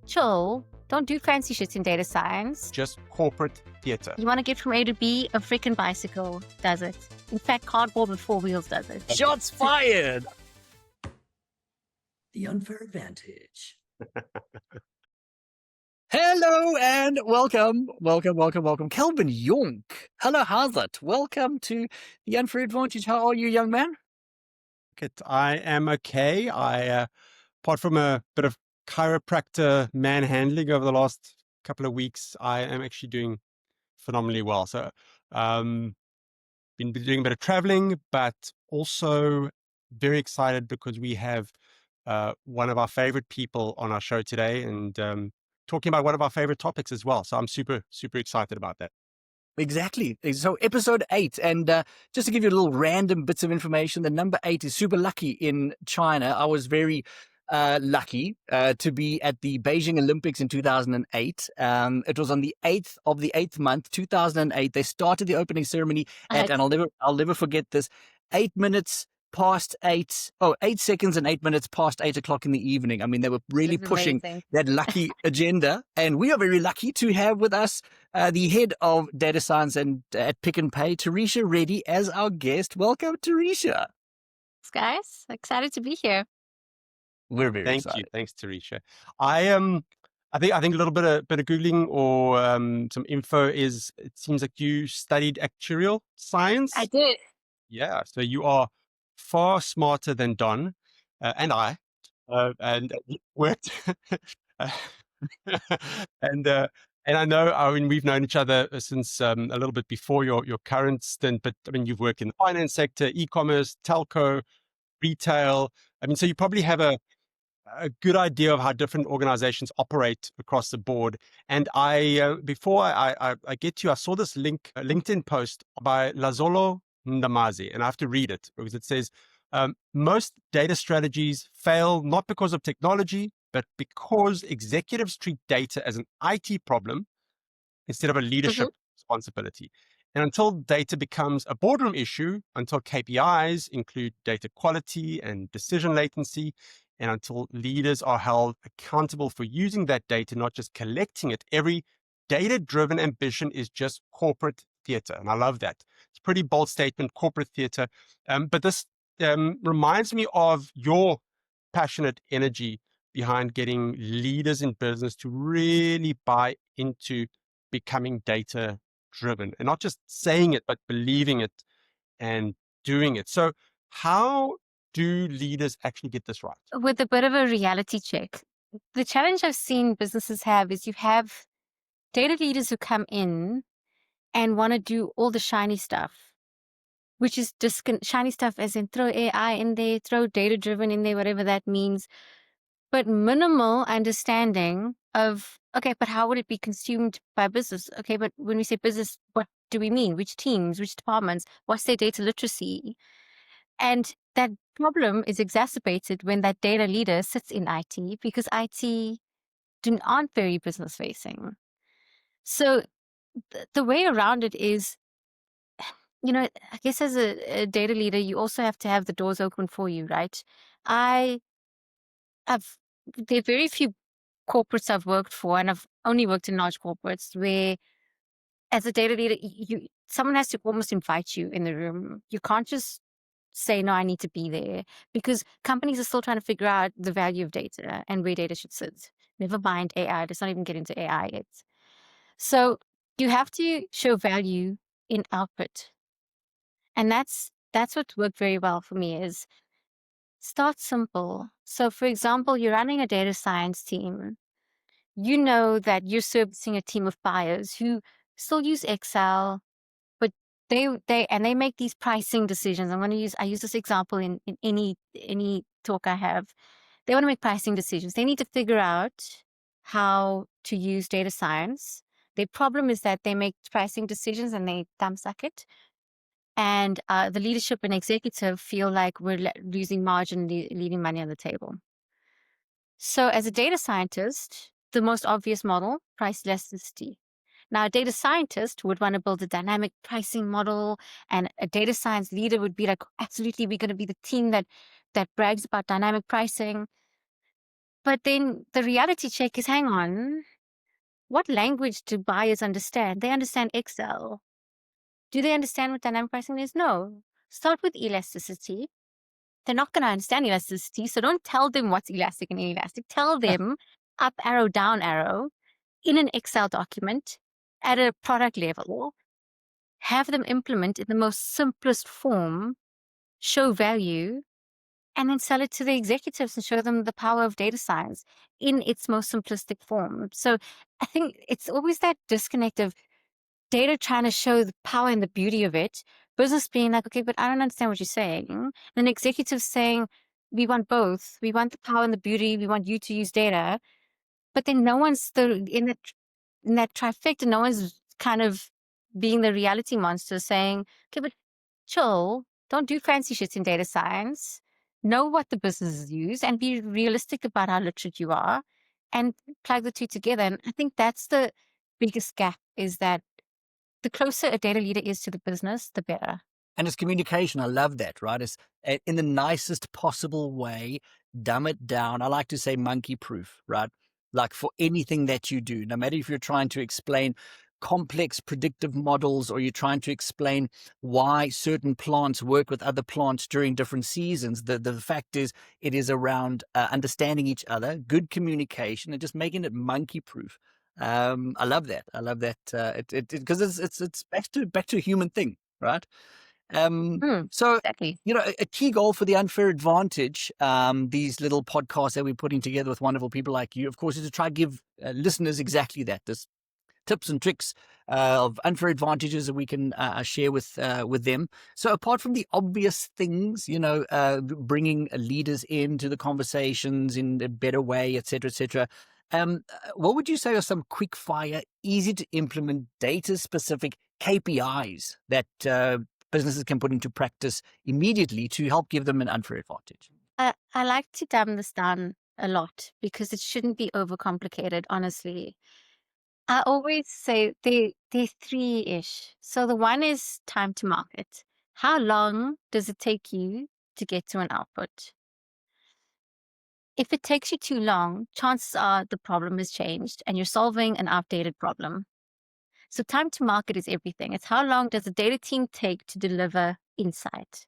chill. Don't do fancy shit in data science. Just corporate theater. You want to get from A to B, a freaking bicycle does it. In fact, cardboard with 4 wheels does it. Shots fired! The unfair advantage. Hello and welcome. Kelvin Yonk. Hello, Hazard. Welcome to the unfair advantage. How are you, young man? I am okay. Apart from a bit of chiropractor manhandling over the last couple of weeks, I am actually doing phenomenally well. So, been doing a bit of traveling, but also very excited because we have one of our favorite people on our show today and talking about one of our favorite topics as well. So I'm super, super excited about that. Exactly. So episode 8, and just to give you a little random bits of information, the number 8 is super lucky in China. I was very lucky to be at the Beijing Olympics in 2008. It was on the 8th of the 8th month, 2008. They started the opening ceremony at, and I'll never forget this, 8 seconds and 8 minutes past 8 o'clock in the evening. I mean, they were really pushing that lucky agenda. And we are very lucky to have with us the head of data science and at Pick and Pay, Terishia Reddy, as our guest. Welcome, Terishia. Thanks, guys. Excited to be here. We're very Thank excited. you. Thanks, Terishia. I think a little bit of Googling or some info is, it seems like you studied actuarial science. I did. Yeah. So you are far smarter than Don and I, and worked. and I know, I mean, we've known each other since a little bit before your current stint, but I mean, you've worked in the finance sector, e-commerce, telco, retail. I mean, so you probably have a good idea of how different organizations operate across the board. And before I get to you, I saw this LinkedIn post by Lazolo Ndamazi, and I have to read it because it says, most data strategies fail not because of technology, but because executives treat data as an IT problem instead of a leadership responsibility. And until data becomes a boardroom issue, until KPIs include data quality and decision latency, and until leaders are held accountable for using that data, not just collecting it, every data-driven ambition is just corporate theater. And I love that. It's a pretty bold statement, corporate theater. But this reminds me of your passionate energy behind getting leaders in business to really buy into becoming data driven, and not just saying it, but believing it and doing it. So how do leaders actually get this right? With a bit of a reality check. The challenge I've seen businesses have is you have data leaders who come in and want to do all the shiny stuff, which is just shiny stuff as in throw AI in there, throw data-driven in there, whatever that means, but minimal understanding of, okay, but how would it be consumed by business? Okay, but when we say business, what do we mean? Which teams, which departments? What's their data literacy? And that problem is exacerbated when that data leader sits in IT because IT aren't very business facing. So the way around it is, I guess as a data leader, you also have to have the doors open for you, right? There are very few corporates I've worked for, and I've only worked in large corporates where as a data leader, someone has to almost invite you in the room. You can't just say, no, I need to be there, because companies are still trying to figure out the value of data and where data should sit. Never mind AI. Let's not even get into AI yet. So you have to show value in output. And that's what worked very well for me is start simple. So for example, you're running a data science team. You know that you're servicing a team of buyers who still use Excel, but they make these pricing decisions. I use this example in any talk I have. They want to make pricing decisions. They need to figure out how to use data science. Their problem is that they make pricing decisions and they thumbsuck it. And the leadership and executive feel like we're losing margin, leaving money on the table. So as a data scientist, the most obvious model, price elasticity. Now, a data scientist would want to build a dynamic pricing model, and a data science leader would be like, absolutely, we're going to be the team that brags about dynamic pricing. But then the reality check is, hang on, what language do buyers understand? They understand Excel. Do they understand what dynamic pricing is? No. Start with elasticity. They're not going to understand elasticity, so don't tell them what's elastic and inelastic. Tell them up arrow, down arrow in an Excel document at a product level. Have them implement in the most simplest form, show value, and then sell it to the executives and show them the power of data science in its most simplistic form. So I think it's always that disconnect of data trying to show the power and the beauty of it, business being like, okay, but I don't understand what you're saying. And then executives saying, we want both. We want the power and the beauty. We want you to use data. But then no one's in that trifecta, no one's kind of being the reality monster saying, okay, but chill, don't do fancy shit in data science. Know what the businesses use and be realistic about how literate you are and plug the two together. And I think that's the biggest gap, is that the closer a data leader is to the business, the better. And it's communication. I love that, right? It's in the nicest possible way, dumb it down. I like to say monkey proof, right? Like for anything that you do, no matter if you're trying to explain complex predictive models or you're trying to explain why certain plants work with other plants during different seasons, the fact is it is around understanding each other, good communication, and just making it monkey proof. I love that. I love that because it's back to a human thing, right? So, Exactly. a key goal for the Unfair Advantage, these little podcasts that we're putting together with wonderful people like you, of course, is to try to give listeners exactly that. This tips and tricks of unfair advantages that we can share with them. So apart from the obvious things, bringing leaders into the conversations in a better way, et cetera, what would you say are some quick fire, easy to implement, data specific KPIs that businesses can put into practice immediately to help give them an unfair advantage? I like to dumb this down a lot because it shouldn't be overcomplicated, honestly. I always say they're three-ish. So the one is time to market. How long does it take you to get to an output? If it takes you too long, chances are the problem has changed and you're solving an outdated problem. So time to market is everything. It's how long does the data team take to deliver insight?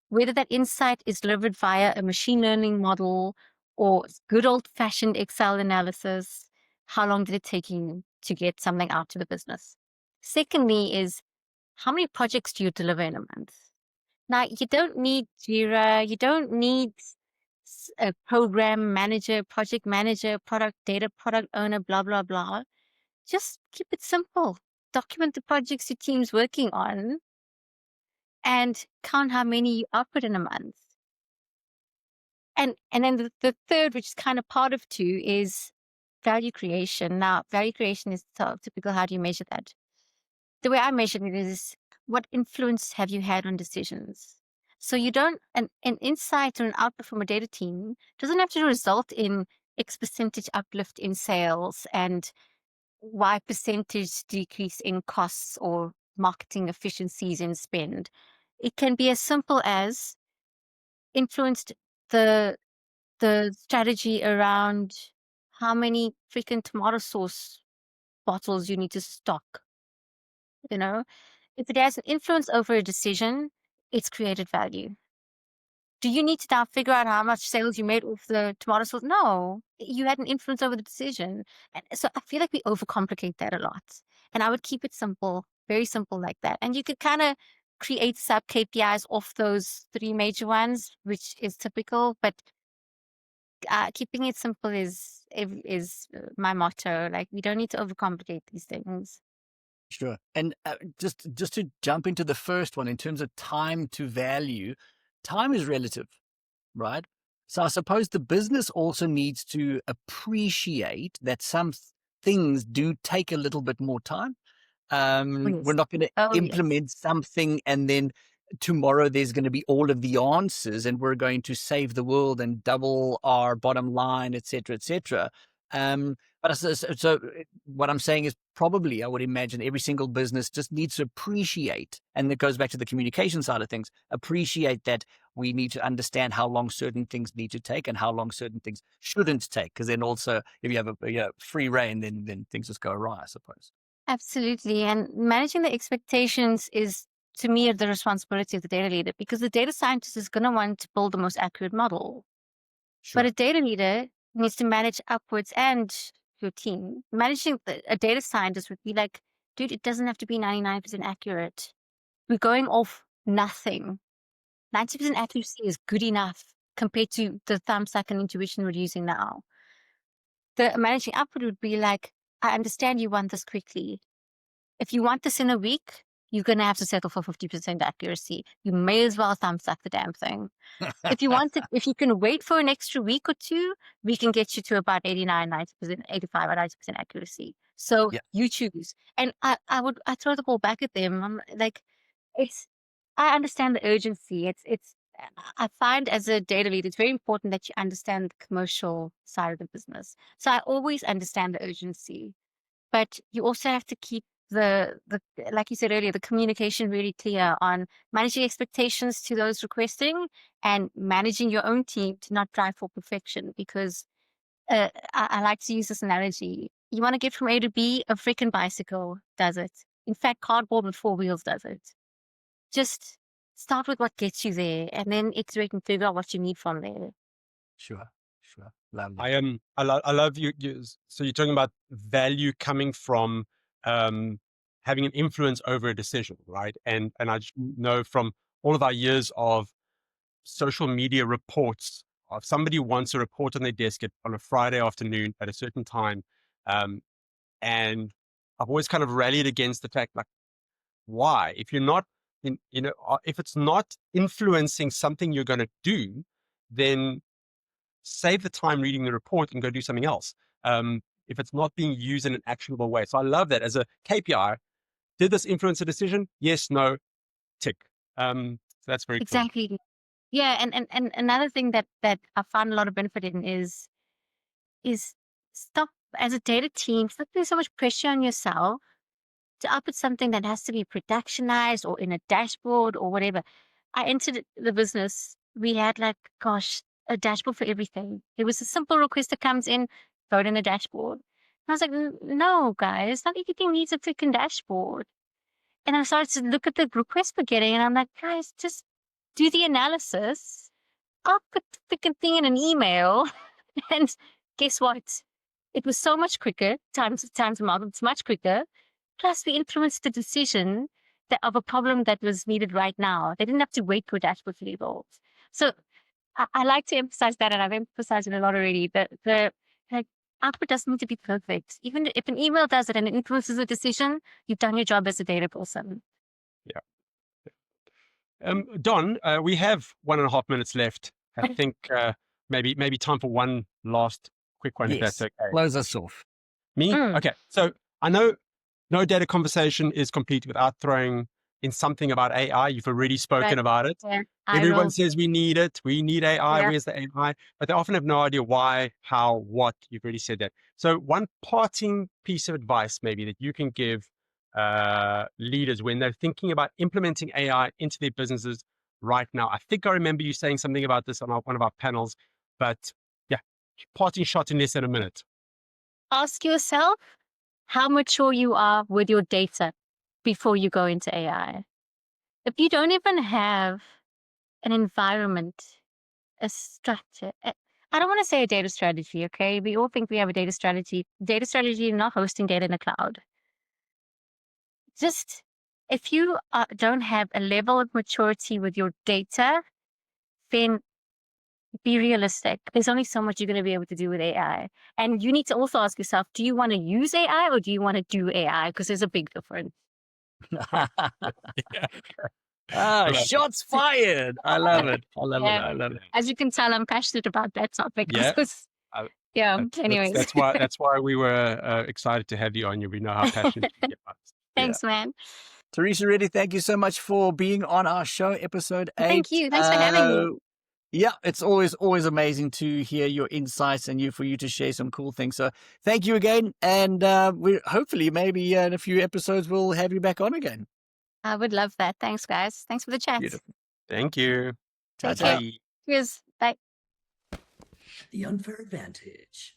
Whether that insight is delivered via a machine learning model or good old-fashioned Excel analysis, how long did it take you to get something out to the business? Secondly is, how many projects do you deliver in a month? Now, you don't need Jira, you don't need a program manager, project manager, product data, product owner, blah, blah, blah. Just keep it simple. Document the projects your team's working on and count how many you output in a month. And then the third, which is kind of part of two, is value creation. Now, value creation is so typical. How do you measure that? The way I measure it is, what influence have you had on decisions? So you don't, an insight or an output from a data team doesn't have to result in X percentage uplift in sales and Y percentage decrease in costs or marketing efficiencies in spend. It can be as simple as influenced the strategy around how many freaking tomato sauce bottles you need to stock. If it has an influence over a decision, it's created value. Do you need to now figure out how much sales you made off the tomato sauce? No, you had an influence over the decision. And so I feel like we overcomplicate that a lot. And I would keep it simple, very simple like that. And you could kind of create sub KPIs off those three major ones, which is typical, but keeping it simple is my motto. Like, we don't need to overcomplicate these things. Sure. And just to jump into the first one, in terms of time to value, time is relative, right? So I suppose the business also needs to appreciate that some things do take a little bit more time. We're Yes. not going to Oh, yes. implement something and then tomorrow there's going to be all of the answers and we're going to save the world and double our bottom line, et cetera, et cetera. So what I'm saying is probably I would imagine every single business just needs to appreciate, and it goes back to the communication side of things, appreciate that we need to understand how long certain things need to take and how long certain things shouldn't take. Because then also if you have a free reign, then things just go awry, I suppose. Absolutely. And managing the expectations is, to me, the responsibility of the data leader, because the data scientist is going to want to build the most accurate model. But Sure. a data leader needs to manage upwards and your team. Managing a data scientist would be like, dude, it doesn't have to be 99% accurate. We're going off nothing. 90% accuracy is good enough compared to the thumbsuck and intuition we're using now. The managing upward would be like, I understand you want this quickly. If you want this in a week, you're going to have to settle for 50% accuracy. You may as well thumbsuck the damn thing. If you want it, if you can wait for an extra week or two, we can get you to about 89, 90%, 85 or 90% accuracy. So Yeah. you choose. And I throw the ball back at them. I'm like, I understand the urgency. I find as a data lead, it's very important that you understand the commercial side of the business. So I always understand the urgency, but you also have to keep the like you said earlier, the communication really clear on managing expectations to those requesting and managing your own team to not drive for perfection. Because I like to use this analogy. You want to get from A to B, a freaking bicycle does it. In fact, cardboard with 4 wheels does it. Just start with what gets you there and then iterate and figure out what you need from there. Sure. Lovely. I love you. So you're talking about value coming from having an influence over a decision, right? And I just know from all of our years of social media reports, if somebody wants a report on their desk on a Friday afternoon at a certain time, and I've always kind of rallied against the fact, like, why? If you're not, if it's not influencing something you're going to do, then save the time reading the report and go do something else. If it's not being used in an actionable way. So I love that as a KPI. Did this influence a decision? Yes, no, tick. So that's very cool. Exactly. Yeah, and another thing that I find a lot of benefit in is stop, as a data team, stop putting so much pressure on yourself to output something that has to be productionized or in a dashboard or whatever. I entered the business, we had like, gosh, a dashboard for everything. It was a simple request that comes in, throw it in a dashboard. And I was like, no, guys, not everything needs a freaking dashboard. And I started to look at the request we're getting, and I'm like, guys, just do the analysis. I'll put the freaking thing in an email. And guess what? It was so much quicker, times a model, it's much quicker. Plus, we influenced the decision of a problem that was needed right now. They didn't have to wait for a dashboard to be evolved. So I like to emphasize that, and I've emphasized it a lot already, that the output doesn't need to be perfect. Even if an email does it and it influences a decision, you've done your job as a data person. Don, we have 1.5 minutes left. I think maybe time for one last quick one, if that's Yes. okay. Close us off. Me? Okay. So I know no data conversation is complete without throwing in something about AI. You've already spoken about it. Yeah, Everyone says we need it. We need AI. Yeah. Where's the AI? But they often have no idea why, how, what. You've already said that. So one parting piece of advice maybe that you can give leaders when they're thinking about implementing AI into their businesses right now. I think I remember you saying something about this on one of our panels, but yeah, parting shot in less than a minute. Ask yourself how mature you are with your data before you go into AI. If you don't even have an environment, a structure, I don't want to say a data strategy, okay? We all think we have a data strategy. Data strategy is not hosting data in the cloud. Just if you don't have a level of maturity with your data, then be realistic. There's only so much you're going to be able to do with AI. And you need to also ask yourself, do you want to use AI or do you want to do AI? Because there's a big difference. Shots fired. I love it. I love Yeah. it. I love it. As you can tell, I'm passionate about that topic. Yeah. Anyways. That's why we were excited to have you on. We know how passionate you are. Thanks, man. Terishia Reddy, thank you so much for being on our show, episode 8. Thank you. Thanks for having me. Yeah, it's always amazing to hear your insights and for you to share some cool things. So thank you again, and we hopefully maybe in a few episodes we'll have you back on again. I would love that. Thanks, guys. Thanks for the chat. Beautiful. Thank you. Take Ciao, care. ciao. Bye. Cheers. Bye. The unfair advantage.